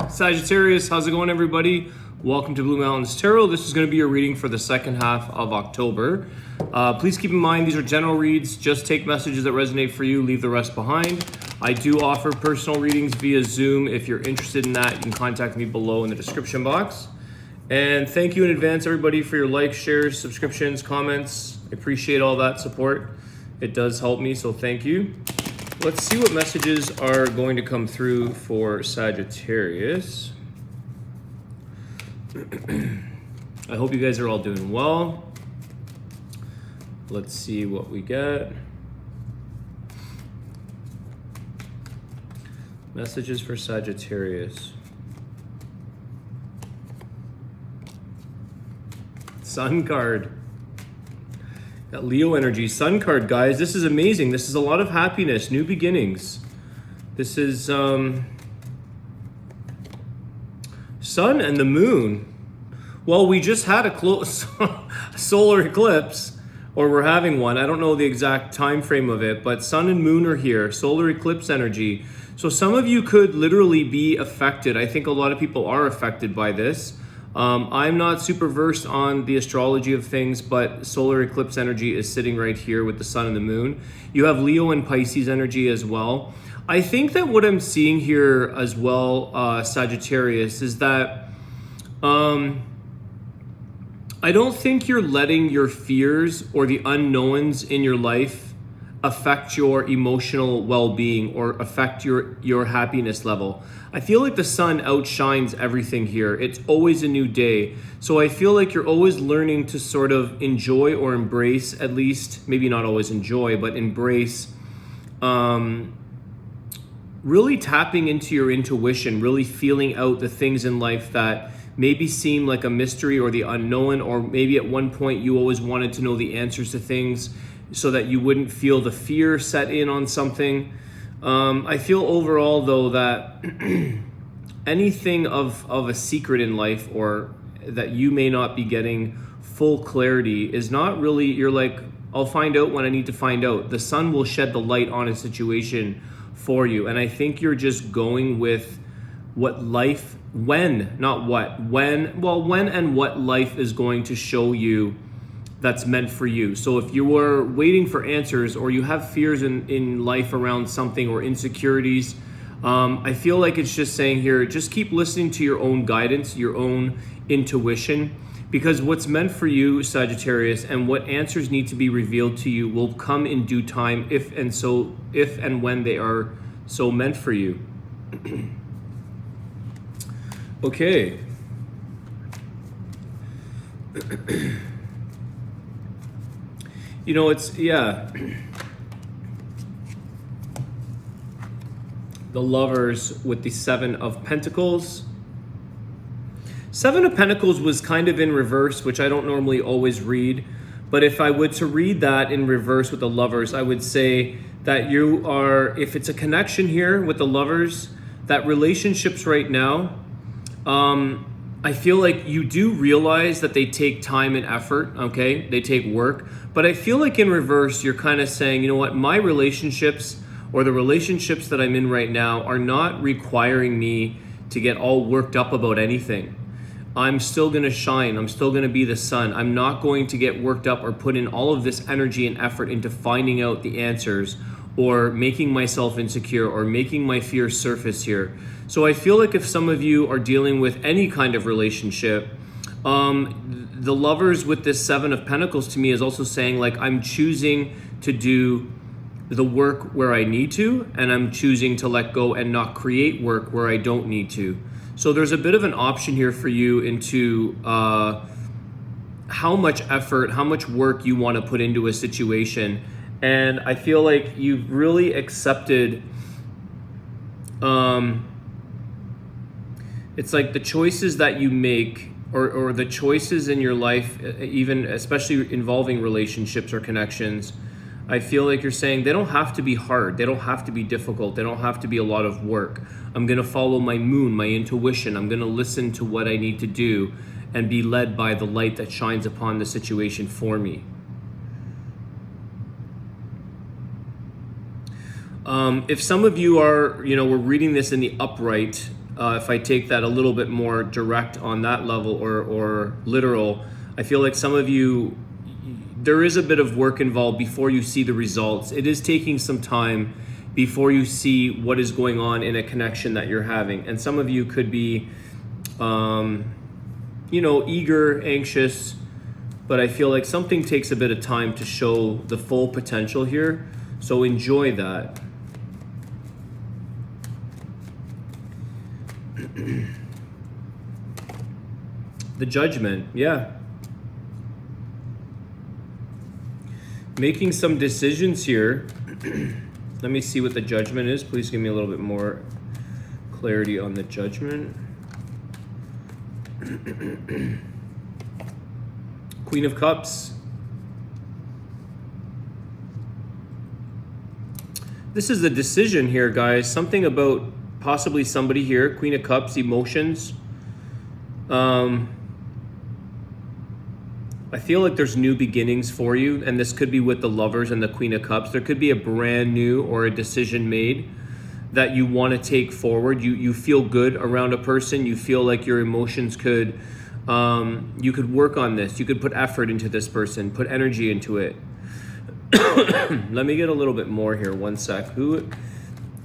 Sagittarius, how's it going, everybody? Welcome to Blue Mountains Tarot. This is going to be your reading for the second half of October. Please keep in mind these are general reads. Just take messages that resonate for you, leave the rest behind. I do offer personal readings via Zoom. If you're interested in that, you can contact me below in the description box. And thank you in advance, everybody, for your likes, shares, subscriptions, comments. I appreciate all that support. It does help me, so thank you. Let's see what messages are going to come through for Sagittarius. I hope you guys are all doing well. Let's see what we get. Messages for Sagittarius. Sun card. Got Leo energy. Sun card, guys. This is amazing. This is a lot of happiness, new beginnings. This is Sun and the Moon. Well, we just had a solar eclipse, or we're having one. I don't know the exact time frame of it, but Sun and Moon are here. Solar eclipse energy. So some of you could literally be affected. I think a lot of people are affected by this. I'm not super versed on the astrology of things, but solar eclipse energy is sitting right here with the Sun and the Moon. You have Leo and Pisces energy as well. I think that what I'm seeing here as well, Sagittarius, is that I don't think you're letting your fears or the unknowns in your life affect your emotional well-being or affect your happiness level. I feel like the sun outshines everything here. It's always a new day. So I feel like you're always learning to sort of enjoy or embrace, at least, maybe not always enjoy, but embrace, really tapping into your intuition, really feeling out the things in life that maybe seem like a mystery or the unknown, or maybe at one point you always wanted to know the answers to things so that you wouldn't feel the fear set in on something. I feel overall, though, that anything of a secret in life, or that you may not be getting full clarity, is not really, you're like, I'll find out when I need to find out. The sun will shed the light on a situation for you. And I think you're just going with what life, when and what life is going to show you that's meant for you. So if you are waiting for answers, or you have fears in life around something, or insecurities, I feel like it's just saying here, just keep listening to your own guidance, your own intuition, because what's meant for you, Sagittarius, and what answers need to be revealed to you will come in due time, if and when they are so meant for you. Okay. You know, it's, yeah. The Lovers with the Seven of Pentacles. Seven of Pentacles was kind of in reverse, which I don't normally always read. But if I were to read that in reverse with the Lovers, I would say that you are, if it's a connection here with the Lovers, that relationships right now, I feel like you do realize that they take time and effort, okay? They take work. But I feel like in reverse, you're kind of saying, you know what, my relationships, or the relationships that I'm in right now, are not requiring me to get all worked up about anything. I'm still going to shine. I'm still going to be the sun. I'm not going to get worked up or put in all of this energy and effort into finding out the answers, or making myself insecure, or making my fears surface here. So I feel like if some of you are dealing with any kind of relationship, the Lovers with this Seven of Pentacles to me is also saying, like, I'm choosing to do the work where I need to, and I'm choosing to let go and not create work where I don't need to. So there's a bit of an option here for you into how much effort, how much work you want to put into a situation. And I feel like you've really accepted, it's like the choices that you make, or the choices in your life, even especially involving relationships or connections, I feel like you're saying they don't have to be hard, they don't have to be difficult, they don't have to be a lot of work. I'm going to follow my moon, my intuition. I'm going to listen to what I need to do and be led by the light that shines upon the situation for me. If some of you are, we're reading this in the upright, if I take that a little bit more direct on that level or literal, I feel like some of you, there is a bit of work involved before you see the results. It is taking some time before you see what is going on in a connection that you're having. And some of you could be, eager, anxious, but I feel like something takes a bit of time to show the full potential here. So enjoy that. The Judgment, yeah. Making some decisions here. Let me see what the Judgment is. Please give me a little bit more clarity on the Judgment. Queen of Cups. This is a decision here, guys. Something about possibly somebody here. Queen of Cups, emotions. I feel like there's new beginnings for you, and this could be with the Lovers and the Queen of Cups. There could be a brand new or a decision made that you want to take forward. You feel good around a person. You feel like your emotions could, you could work on this. You could put effort into this person, put energy into it. Let me get a little bit more here. One sec.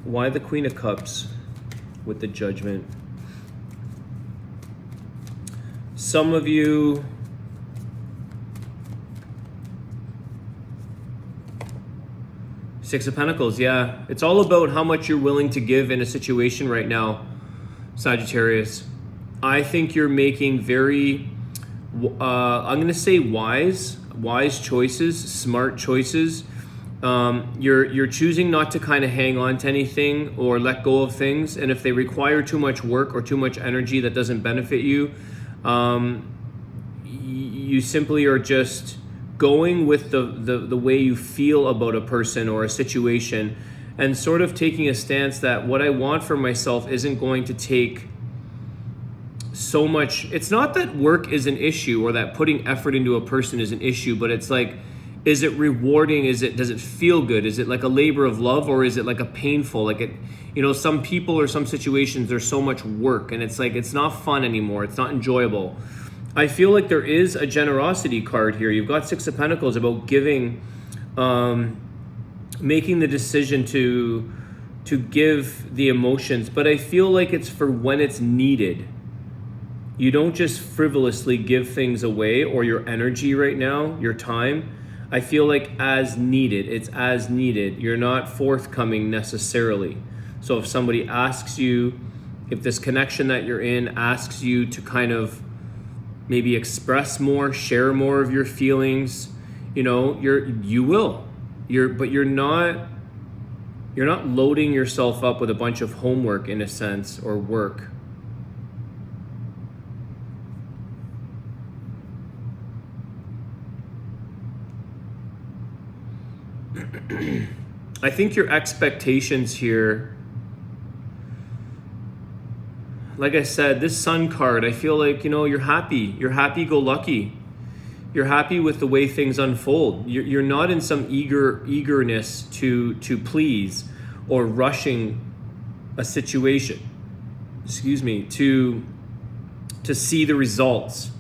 Why the Queen of Cups with the Judgment? Some of you, Six of Pentacles, yeah. It's all about how much you're willing to give in a situation right now, Sagittarius. I think you're making very, I'm going to say wise choices, smart choices. You're choosing not to kind of hang on to anything or let go of things. And if they require too much work or too much energy that doesn't benefit you, you simply are just going with the way you feel about a person or a situation, and sort of taking a stance that what I want for myself isn't going to take so much. It's not that work is an issue or that putting effort into a person is an issue, but it's like, is it rewarding? Does it feel good? Is it like a labor of love, or is it like a painful, like it, some people or some situations, there's so much work and it's like, it's not fun anymore. It's not enjoyable. I feel like there is a generosity card here. You've got Six of Pentacles about giving, making the decision to give the emotions, but I feel like it's for when it's needed. You don't just frivolously give things away, or your energy right now, your time. I feel like as needed, it's as needed. You're not forthcoming necessarily. So if somebody asks you, if this connection that you're in asks you to kind of maybe express more, share more of your feelings, you will. But you're not loading yourself up with a bunch of homework in a sense, or work. I think your expectations here, like I said, this Sun card, I feel like, you're happy. You're happy-go-lucky. You're happy with the way things unfold. You're not in some eagerness to please, or rushing a situation, to see the results.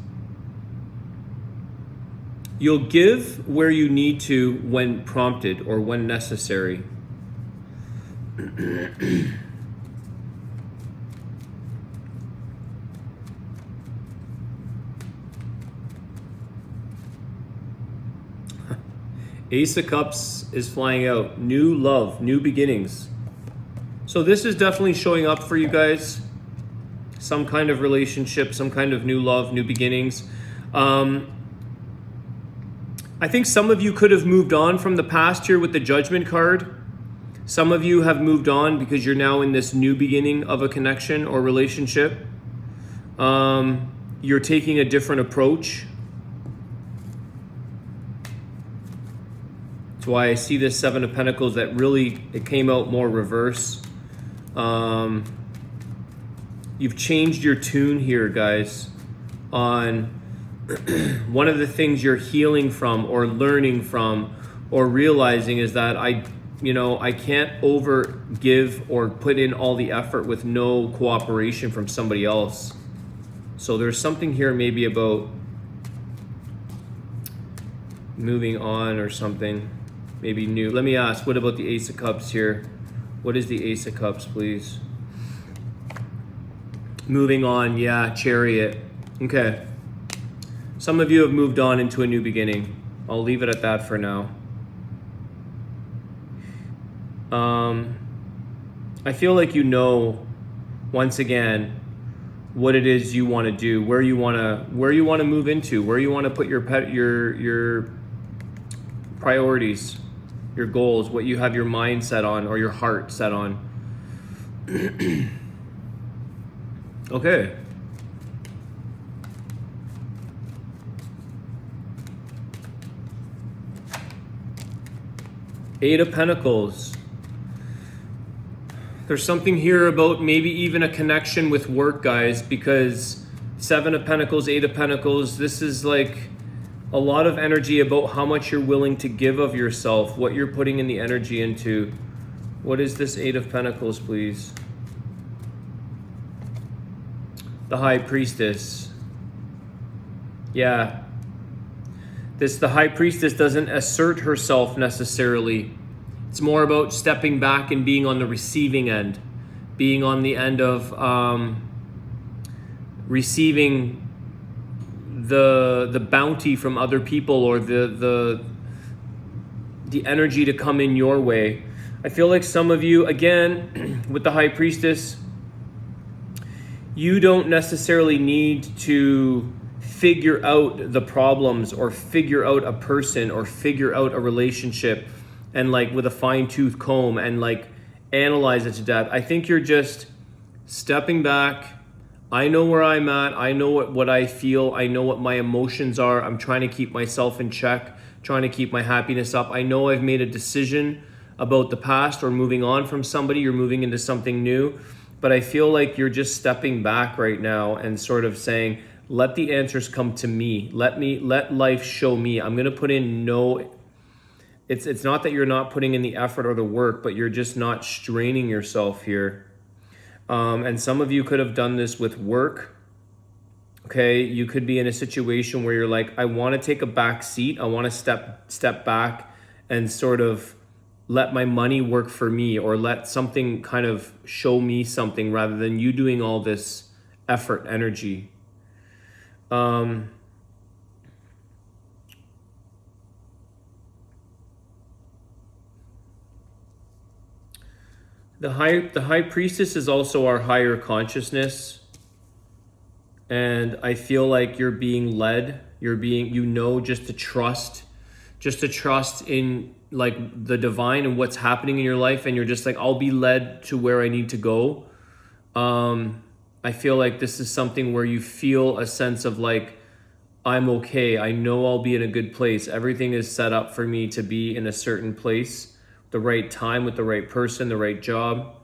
You'll give where you need to when prompted or when necessary. Ace of Cups is flying out. New love, new beginnings. So this is definitely showing up for you guys. Some kind of relationship, some kind of new love, new beginnings. I think some of you could have moved on from the past here with the Judgment card. Some of you have moved on because you're now in this new beginning of a connection or relationship. You're taking a different approach. That's why I see this Seven of Pentacles that really, it came out more reverse. You've changed your tune here, guys, on one of the things you're healing from or learning from or realizing is that I can't over give or put in all the effort with no cooperation from somebody else. So there's something here maybe about moving on or something, maybe new. Let me ask, what about the Ace of Cups here? What is the Ace of Cups, please? Moving on, yeah, Chariot. Okay. Some of you have moved on into a new beginning. I'll leave it at that for now. I feel like once again, what it is you want to do, where you want to move into, where you want to put your priorities, your goals, what you have your mind set on or your heart set on. Okay. Eight of Pentacles. There's something here about maybe even a connection with work, guys, because Seven of Pentacles, Eight of Pentacles, this is like a lot of energy about how much you're willing to give of yourself, what you're putting in the energy into. What is this Eight of Pentacles, please? The High Priestess. Yeah. The High Priestess doesn't assert herself necessarily. It's more about stepping back and being on the receiving end, being on the end of receiving the bounty from other people, or the energy to come in your way. I feel like some of you, again, with the High Priestess, you don't necessarily need to figure out the problems or figure out a person or figure out a relationship and like with a fine-tooth comb and like analyze it to death. I think you're just stepping back. I know where I'm at. I know what I feel. I know what my emotions are. I'm trying to keep myself in check, trying to keep my happiness up. I know I've made a decision about the past or moving on from somebody. You're moving into something new. But I feel like you're just stepping back right now and sort of saying, let the answers come to me. Let life show me. I'm going to put in it's not that you're not putting in the effort or the work, but you're just not straining yourself here. And some of you could have done this with work. Okay, you could be in a situation where you're like, I want to take a back seat. I want to step back and sort of let my money work for me, or let something kind of show me something rather than you doing all this effort, energy. The high priestess is also our higher consciousness. And I feel like you're being led, just to trust in like the divine and what's happening in your life. And you're just like, I'll be led to where I need to go. I feel like this is something where you feel a sense of like, I'm okay. I know I'll be in a good place. Everything is set up for me to be in a certain place, the right time, with the right person, the right job.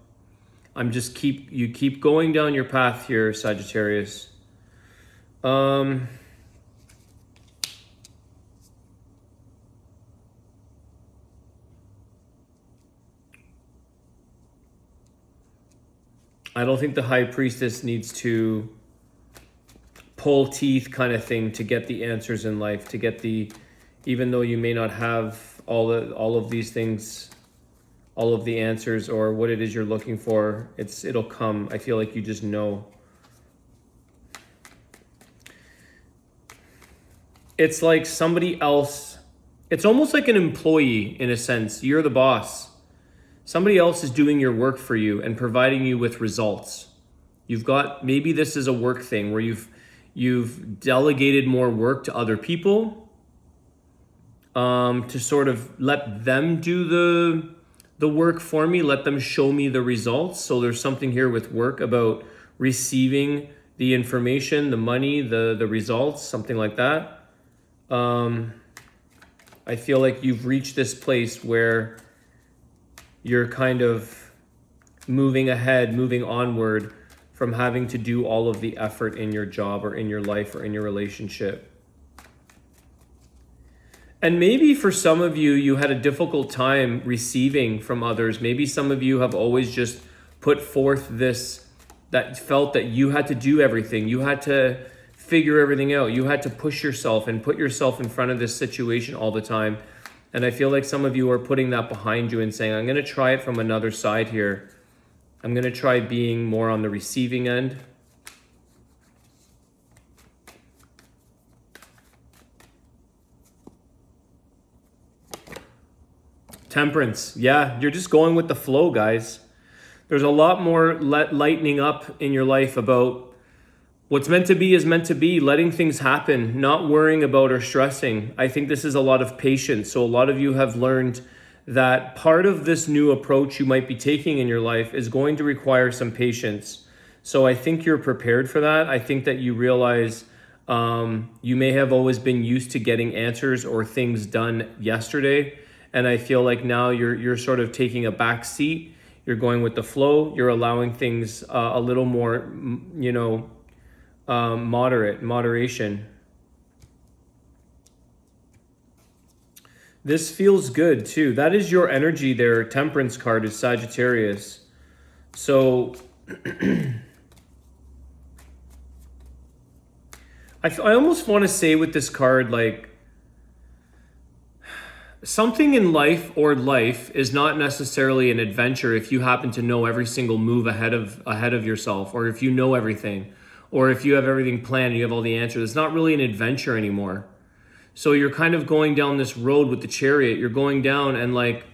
You keep going down your path here, Sagittarius. I don't think the High Priestess needs to pull teeth kind of thing to get the answers in life, even though you may not have all of these things, all of the answers or what it is you're looking for, it'll come. I feel like you just know. It's like somebody else, it's almost like an employee in a sense. You're the boss. Somebody else is doing your work for you and providing you with results. Maybe this is a work thing where you've delegated more work to other people, to sort of let them do the work for me, let them show me the results. So there's something here with work about receiving the information, the money, the results, something like that. I feel like you've reached this place where you're kind of moving ahead, moving onward from having to do all of the effort in your job or in your life or in your relationship. And maybe for some of you, you had a difficult time receiving from others. Maybe some of you have always just put forth this, that felt that you had to do everything. You had to figure everything out. You had to push yourself and put yourself in front of this situation all the time. And I feel like some of you are putting that behind you and saying, I'm going to try it from another side here. I'm going to try being more on the receiving end. Temperance. Yeah, you're just going with the flow, guys. There's a lot more lightening up in your life about what's meant to be is meant to be, letting things happen, not worrying about or stressing. I think this is a lot of patience. So a lot of you have learned that part of this new approach you might be taking in your life is going to require some patience. So I think you're prepared for that. I think that you realize you may have always been used to getting answers or things done yesterday. And I feel like now you're sort of taking a back seat. You're going with the flow. You're allowing things a little more, moderation. This feels good too. That is your energy there. Temperance card is Sagittarius. So I almost want to say with this card, like, something in life is not necessarily an adventure if you happen to know every single move ahead of yourself, or if you know everything, or if you have everything planned and you have all the answers. It's not really an adventure anymore. So you're kind of going down this road with the Chariot. You're going down and like,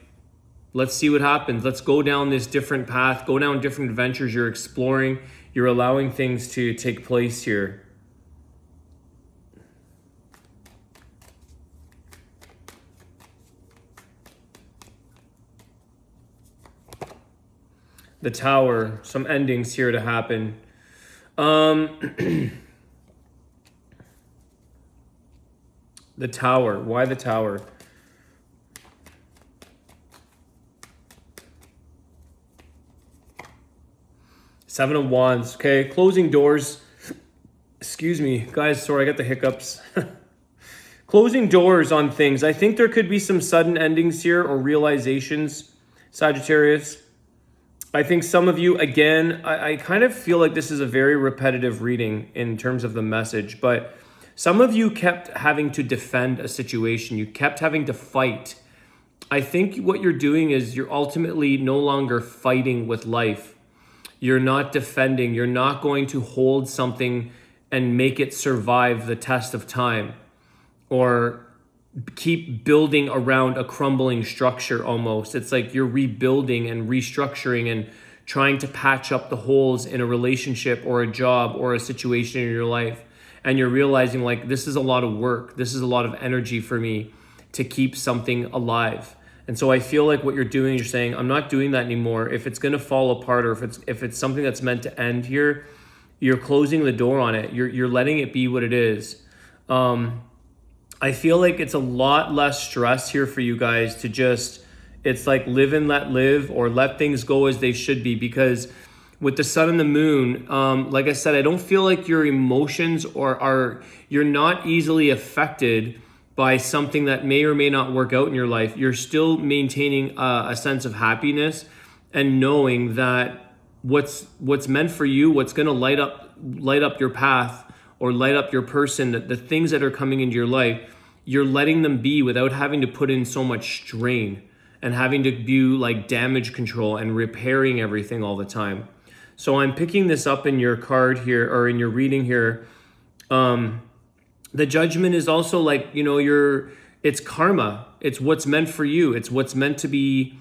let's see what happens. Let's go down this different path, go down different adventures. You're exploring, you're allowing things to take place here. The Tower, some endings here to happen. The Tower, why the Tower? Seven of Wands, okay, closing doors. Excuse me, guys, sorry, I got the hiccups. Closing doors on things. I think there could be some sudden endings here or realizations, Sagittarius. I think some of you, again, I kind of feel like this is a very repetitive reading in terms of the message, but some of you kept having to defend a situation. You kept having to fight. I think what you're doing is you're ultimately no longer fighting with life. You're not defending. You're not going to hold something and make it survive the test of time, or keep building around a crumbling structure almost. It's like you're rebuilding and restructuring and trying to patch up the holes in a relationship or a job or a situation in your life. And you're realizing like, this is a lot of work. This is a lot of energy for me to keep something alive. And so I feel like what you're doing, you're saying, I'm not doing that anymore. If it's going to fall apart, or if it's something that's meant to end here, you're closing the door on it. You're letting it be what it is. I feel like it's a lot less stress here for you guys to just, it's like live and let live, or let things go as they should be. Because with the sun and the moon, like I said, I don't feel like your emotions you're not easily affected by something that may or may not work out in your life. You're still maintaining a sense of happiness and knowing that what's meant for you, what's going to light up your path or light up your person, the things that are coming into your life, you're letting them be without having to put in so much strain and having to do like damage control and repairing everything all the time. So I'm picking this up in your card here, or in your reading here. The Judgment is also like, it's karma. It's what's meant for you. It's what's meant to be.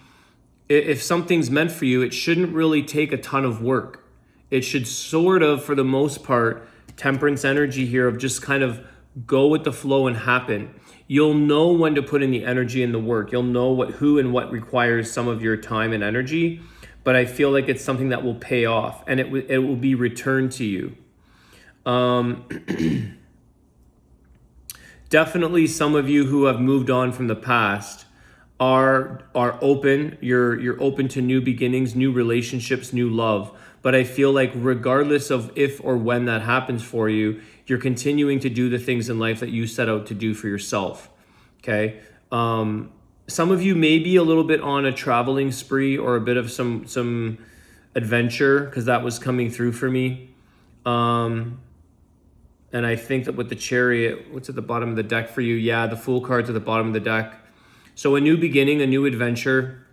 If something's meant for you, it shouldn't really take a ton of work. It should sort of, for the most part, Temperance energy here of just kind of go with the flow and happen. You'll know when to put in the energy and the work. You'll know who and what requires some of your time and energy, but I feel like it's something that will pay off, and it will be returned to you. Definitely some of you who have moved on from the past are open. You're open to new beginnings, new relationships, new love. But I feel like regardless of if or when that happens for you, you're continuing to do the things in life that you set out to do for yourself. Okay. Some of you may be a little bit on a traveling spree or a bit of some adventure, because that was coming through for me. And I think that with the Chariot, what's at the bottom of the deck for you? Yeah, the Fool card's at the bottom of the deck. So a new beginning, a new adventure,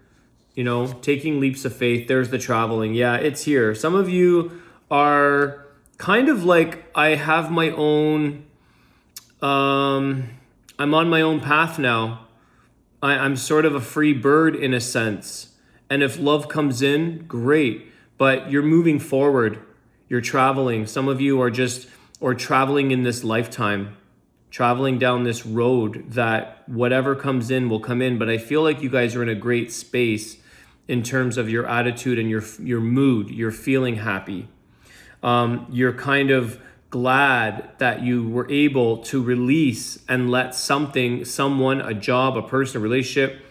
you know, taking leaps of faith. There's the traveling. Yeah, it's here. Some of you are kind of like, I have my own, I'm on my own path now. I'm sort of a free bird in a sense. And if love comes in, great. But you're moving forward. You're traveling. Some of you are just, or traveling in this lifetime, traveling down this road that whatever comes in will come in. But I feel like you guys are in a great space in terms of your attitude and your mood. You're feeling happy. You're kind of glad that you were able to release and let something, someone, a job, a person, a relationship,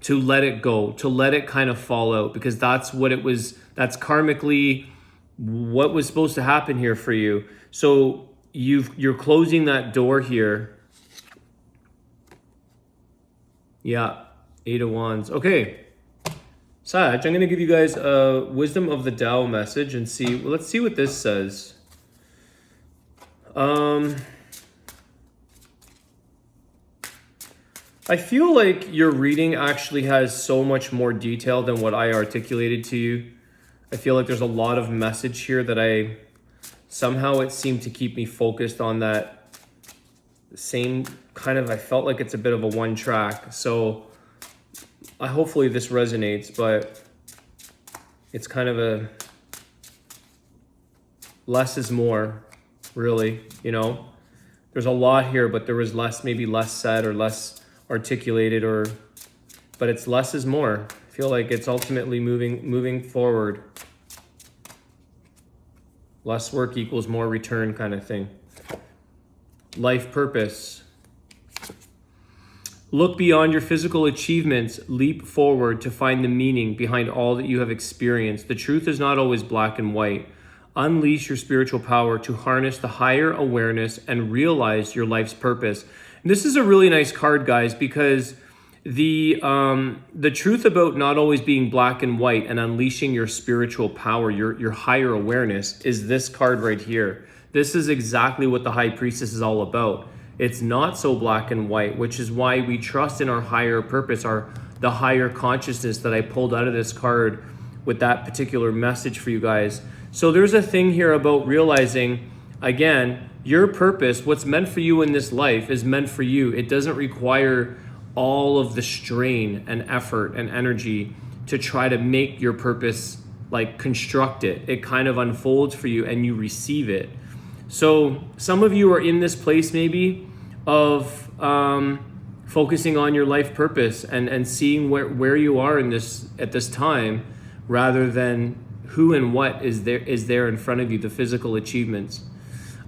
to let it go, to let it kind of fall out, because that's what it was. That's karmically what was supposed to happen here for you. So you're closing that door here. Yeah, 8 of Wands. Okay, Sag, I'm going to give you guys a Wisdom of the Tao message and see. Well, let's see what this says. I feel like your reading actually has so much more detail than what I articulated to you. I feel like there's a lot of message here that somehow it seemed to keep me focused on that same kind of, I felt like it's a bit of a one track. So hopefully this resonates, but it's kind of a less is more, really, you know. There's a lot here, but there was maybe less said or less articulated, but it's less is more. I feel like it's ultimately moving forward. Less work equals more return kind of thing. Life purpose. Look beyond your physical achievements. Leap forward to find the meaning behind all that you have experienced. The truth is not always black and white. Unleash your spiritual power to harness the higher awareness and realize your life's purpose. And this is a really nice card, guys, because the truth about not always being black and white and unleashing your spiritual power, your higher awareness, is this card right here. This is exactly what the High Priestess is all about. It's not so black and white, which is why we trust in our higher purpose, the higher consciousness that I pulled out of this card with that particular message for you guys. So there's a thing here about realizing, again, your purpose, what's meant for you in this life is meant for you. It doesn't require all of the strain and effort and energy to try to make your purpose, like, construct it. It kind of unfolds for you and you receive it. So some of you are in this place maybe of focusing on your life purpose and seeing where you are in this at this time, rather than who and what is there in front of you, the physical achievements.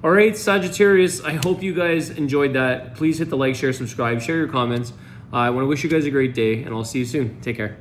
All right, Sagittarius, I hope you guys enjoyed that. Please hit the like, share, subscribe, share your comments. I want to wish you guys a great day, and I'll see you soon. Take care.